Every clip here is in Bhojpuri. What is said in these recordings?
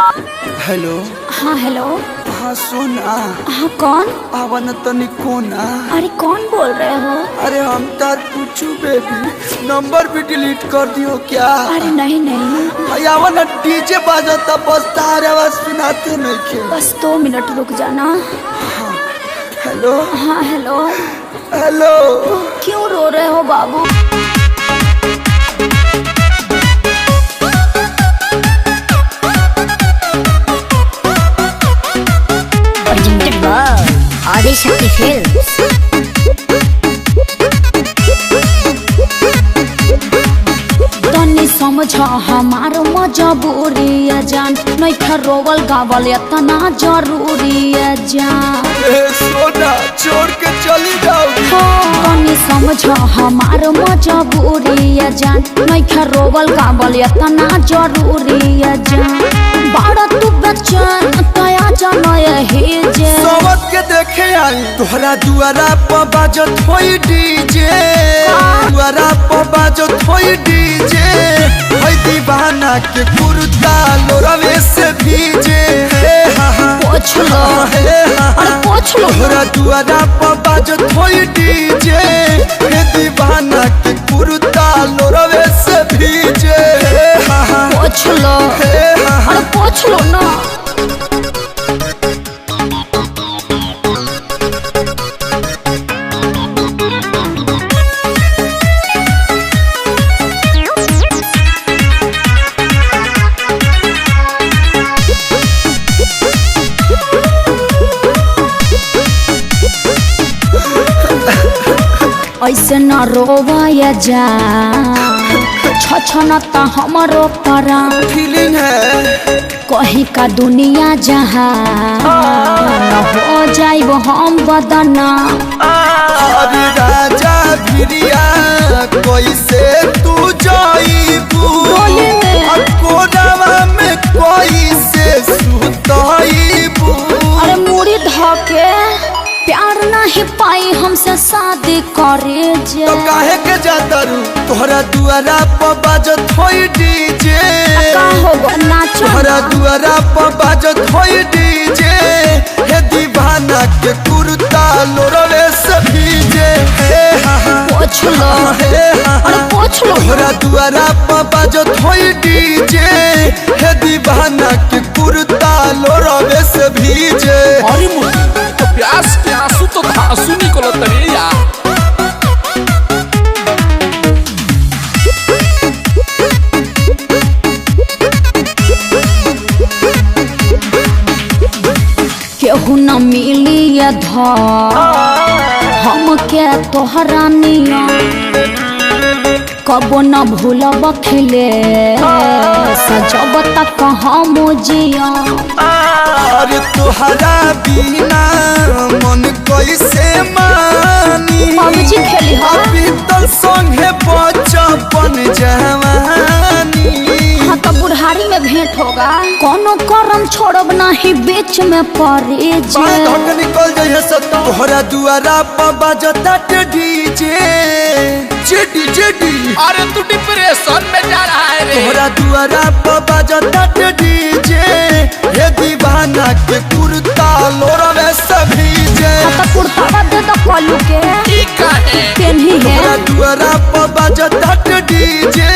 हेलो। हाँ हेलो। हाँ सोना। हाँ कौन? आवन तनी कोना। अरे कौन बोल रहे हो? अरे हम तार पूछू बेबी, नंबर भी डिलीट कर दियो क्या? अरे नहीं नहीं। आवन डीजे बाजता बस तार आवाज सुनाते नहीं के। बस 2 मिनट रुक जाना। हाँ हेलो। हाँ हेलो। हेलो। क्यों रो रहे हो बाबू? आदिशक्ति फिल्म्स। तनी समझ हमार मजबूरी है जान, नहीं रोवल गावल इतना जरूरी है जान। सोना छोड़ के चली जाओ। तनी समझ हमार मजबूरी है जान, नहीं रोवल गावल इतना जरूरी है जान। बड़ा तू बच्चन तया जानो यही जे सोवत के देखे आई तोहरा दुआरा पर बाजत होई डीजे। दुआरा पर बाजत होई डीजे। होई दीवाना के कुर्ता लोरवे से भीजे। पोछ लो। अरे पोछ लो। तोहरा दुआरा पर बाजत होई डीजे। हे दीवाना के कुर्ता लोरवे से भीजे। पोछ लो। अरे पोछ लो ना। ऐसे न रोवाया जा, छछनता हमरो परान। फीलिंग है कहीं का दुनिया जहाँ न हो जाइब हम बदना। अरे राजा भिरिया कैसे तू जाइबू? कोरावा में कैसे सुताइबू? अरे मुड़ी धके प्यार नहीं पाई हमसे शादी करे जे। तो काहे के जाता रू? तोहरा दुआरा पर बाजत होई डीजे। का होगा नाचो तोहरा दुआरा पर बाजत होई डीजे। हे दीवाना के कुर्ता लोरवे से भीजे। पोछ लो। अरे पोछ लो। तोहरा दुआरा पर बाजत होई डीजे। हे दीवाना के कुर्ता लोरवे से भीजे। अरे मुझे तो प्यास के आंसू तो आंसू निकलत रे यार। केहू न मिली ये धर हम के तोहरा निया, कबो न भूलब खिले सजब तक हम जिया। अरे तोहरा बिना मन कैसे मानी? पबजी खेली हा? बीतल संगे बचपन जवानी। हाँ तो बुढ़ारी में भेंट होगा। कोनो करम छोड़ब नहीं बीच में पड़े जे। धक निकल जाइए सत्ता। तोहरा दुआरा पर बाजता डीजे। JD JD. अरे तू डिप्रेशन में जा रहा है रे। तोहरा दुआरा पर बाजता डीजे। हे दीवाना के कुर्ता लोरवे से भीजे। हाँ तो कुर्ता दे दो कलू के। ठीक है। पेन्ही है। तोहरा दुआरा पर बाजता डीजे।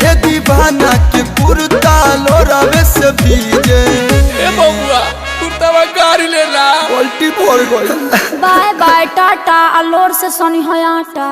हे दीवाना के कुर्ता लोरवे से भीजे। ए बउआ कुर्तावा गाड़ी ले ला। पलटी पड़ गई। By by Tata. अलोर से सनी है आटा।